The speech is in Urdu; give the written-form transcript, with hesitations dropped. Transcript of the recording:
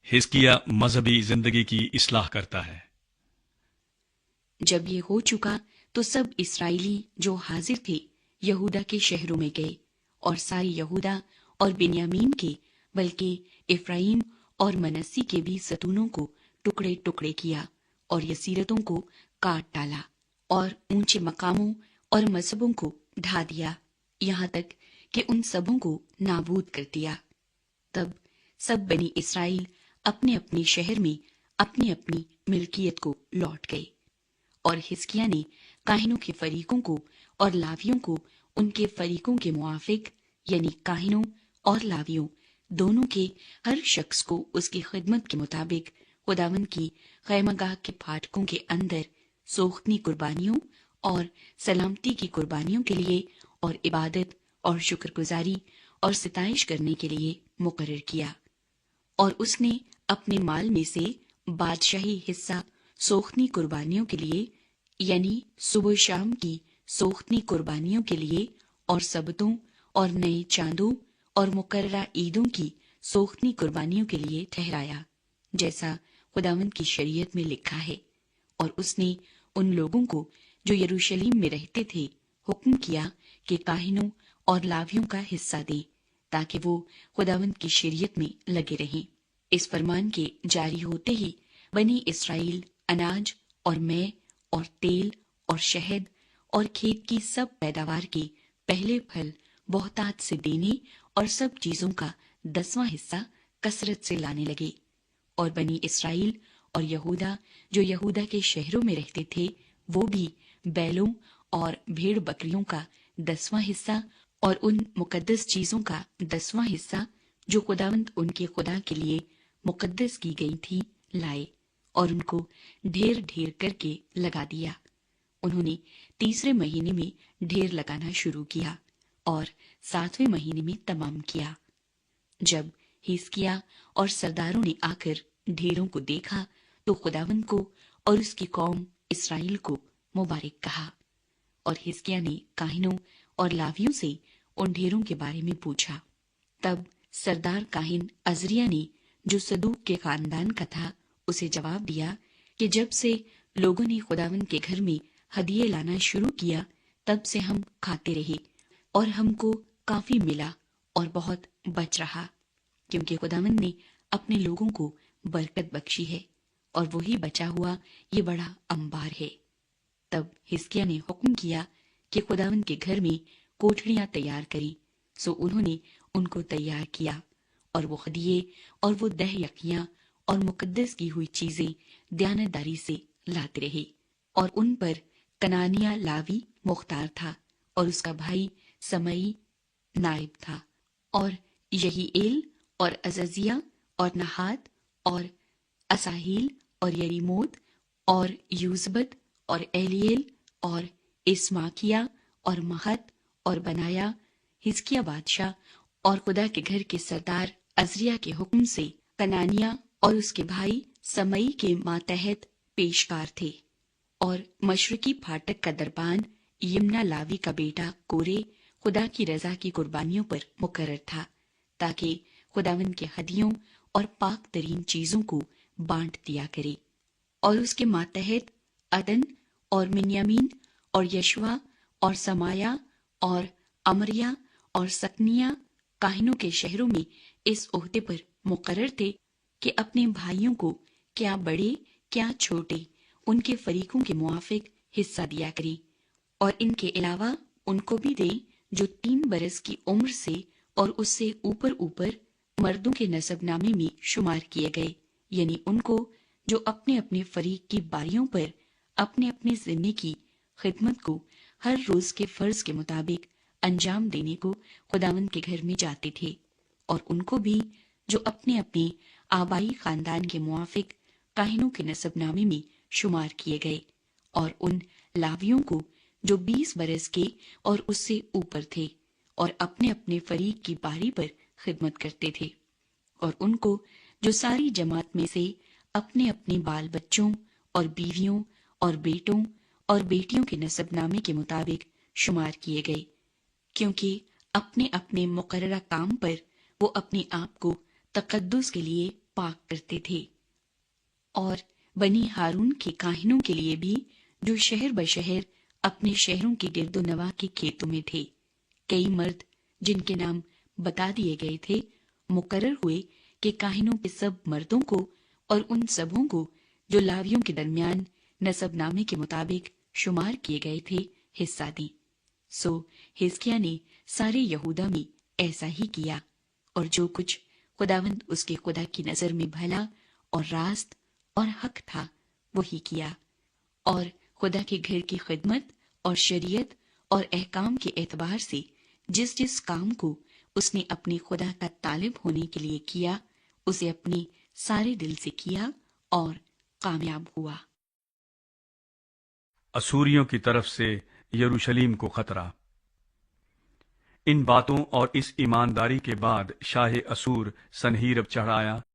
حزقیہ مذہبی زندگی کی اصلاح کرتا ہے۔ جب یہ ہو چکا تو سب اسرائیلی جو حاضر تھے یہودا کے شہروں میں گئے، اور ساری یہودا اور بنیامین کے بلکہ افرائیم اور منسی کے بھی ستونوں کو ٹکڑے ٹکڑے کیا اور یسیرتوں کو کاٹ ڈالا اور اونچے مقاموں اور مذہبوں کو ڈھا دیا، یہاں تک کہ ان سبوں کو نابود کر دیا۔ تب سب بنی اسرائیل اپنے اپنے شہر میں اپنی اپنی ملکیت کو لوٹ گئے، اور حزقیہ نے کاہنوں کے فریقوں کو اور لاویوں کو ان کے فریقوں کے موافق، یعنی کاہنوں اور لاویوں دونوں کے ہر شخص کو اس کی خدمت کے مطابق خداوند کی خیمہ گاہ کے پھاٹکوں کے اندر سوختنی قربانیوں اور سلامتی کی قربانیوں کے لیے اور عبادت اور شکر گزاری اور ستائش کرنے کے لیے مقرر کیا، اور اس نے اپنے مال میں سے بادشاہی حصہ سوختنی قربانیوں کے لیے، یعنی صبح شام کی سوختنی قربانیوں کے لیے اور سبتوں اور نئے چاندوں اور مقررہ عیدوں کی سوختنی قربانیوں کے لیے ٹھہرایا، جیسا خداوند کی شریعت میں لکھا ہے۔ اور اس نے ان لوگوں کو جو یروشلم میں رہتے تھے حکم کیا کہ کاہنوں اور لاویوں کا حصہ دیں، تاکہ وہ خداوند کی شریعت میں لگے رہیں۔ اس فرمان کے جاری ہوتے ہی بنی اسرائیل اناج اور مے اور تیل اور شہد اور کھیت کی سب پیداوار کے پہلے پھل بہتات سے دینے اور سب چیزوں کا 10واں حصہ کثرت سے لانے لگے۔ اور بنی اسرائیل اور یہودا جو یہودا کے شہروں میں رہتے تھے وہ بھی بیلوں اور بھیڑ بکریوں کا 10واں حصہ اور ان مقدس چیزوں کا 10واں حصہ جو خداوند ان کے خدا کے لیے مقدس کی گئی تھی لائے، اور ان کو ڈھیر ڈھیر کر کے لگا دیا۔ انہوں نے تیسرے مہینے میں ڈھیر لگانا شروع کیا اور 7ویں مہینے میں تمام کیا۔ جب حزقیہ اور سرداروں نے آ کر ڈھیروں کو دیکھا تو خداوند کو اور اس کی قوم اسرائیل کو مبارک کہا۔ اور حزقیہ نے کاہنوں اور لاویوں سے ان ڈھیروں کے بارے میں پوچھا۔ تب سردار کاہن عزریہ نے جو صدوق کے خاندان کا تھا اسے جواب دیا کہ جب سے لوگوں نے خداوند کے گھر میں ہدیے لانا شروع کیا تب سے ہم کھاتے رہے اور ہم کو کافی ملا اور بہت بچ رہا، کیونکہ خداوند نے اپنے لوگوں کو برکت بخشی ہے، اور وہی بچا ہوا یہ بڑا انبار ہے۔ تب حزقیہ نے حکم کیا کہ خداوند کے گھر میں کوٹھڑیاں تیار کریں، سو انہوں نے ان کو تیار کیا، اور وہ ہدیے اور وہ دہ یقیاں اور مقدس کی ہوئی چیزیں دیانتداری سے لاتے رہے۔ اور ان پر کنانیہ لاوی مختار تھا، اور اس کا بھائی سمئی نائب تھا، اور یہییل اور عززیہ اور نحات اور اساہیل اور یریموت اور یوزبد اور ایلیل اور اسماکیہ اور مہت اور بنایا حزقیہ بادشاہ اور خدا کے گھر کے سردار عزریہ کے حکم سے کنانیہ اور اس کے بھائی سمئی کے ماتحت پیشکار تھے۔ اور مشرقی پھاٹک کا دربان یمنا لاوی کا بیٹا کورے خدا کی رضا کی قربانیوں پر مقرر تھا، تاکہ خداوند کے ہدیوں اور پاک ترین چیزوں کو بانٹ دیا کرے۔ اور اس کے ماتحت عدن اور منیامین اور یشوا اور سمایا اور امریہ اور سکنیہ کاہنوں کے شہروں میں اس عہدے پر مقرر تھے کہ اپنے بھائیوں کو کیا بڑے کیا چھوٹے ان کے فریقوں کے موافق حصہ دیا کریں، اور ان کے علاوہ ان کو بھی دیں جو 3 برس کی عمر سے اور اس سے اوپر مردوں کے نسب نامے میں شمار کیے گئے، یعنی ان کو جو اپنے اپنے فریق کی باریوں پر اپنے اپنے ذمے کی خدمت کو ہر روز کے فرض کے مطابق انجام دینے کو خداوند کے گھر میں جاتے تھے، اور ان کو بھی جو اپنے اپنے آبائی خاندان کے موافق کاہنوں کے نسب نامے میں شمار کیے گئے، اور ان لاویوں کو جو 20 برس کے اور اس سے اوپر تھے اور اپنے اپنے فریق کی باری پر خدمت کرتے تھے، اور ان کو جو ساری جماعت میں سے اپنے اپنے بال بچوں اور بیویوں اور بیٹوں اور بیٹیوں کے نسب نامے کے مطابق شمار کیے گئے، کیونکہ اپنے اپنے مقررہ کام پر وہ اپنے آپ کو تقدس کے لیے پاک کرتے تھے، اور بنی ہارون کے کاہنوں کے لیے بھی جو شہر بشہر اپنے شہروں کے گرد و نواح کے کھیتوں میں تھے، کئی مرد جن کے نام بتا دیے گئے تھے مقرر ہوئے کہ کاہنوں کے سب مردوں کو اور ان سبوں کو جو لاویوں کے درمیان نسب نامے کے مطابق شمار کیے گئے تھے حصہ دیں۔ سو حزقیاہ نے سارے یہودا میں ایسا ہی کیا، اور جو کچھ خداوند اس کے خدا کی نظر میں بھلا اور راست اور حق تھا وہی کیا، اور خدا کے گھر کی خدمت اور شریعت اور احکام کے اعتبار سے جس جس کام کو اس نے اپنے خدا کا طالب ہونے کے لیے کیا اسے اپنے سارے دل سے کیا اور کامیاب ہوا۔ اسوریوں کی طرف سے یروشلم کو خطرہ۔ ان باتوں اور اس ایمانداری کے بعد شاہ اسور سنہیرب چڑھ آیا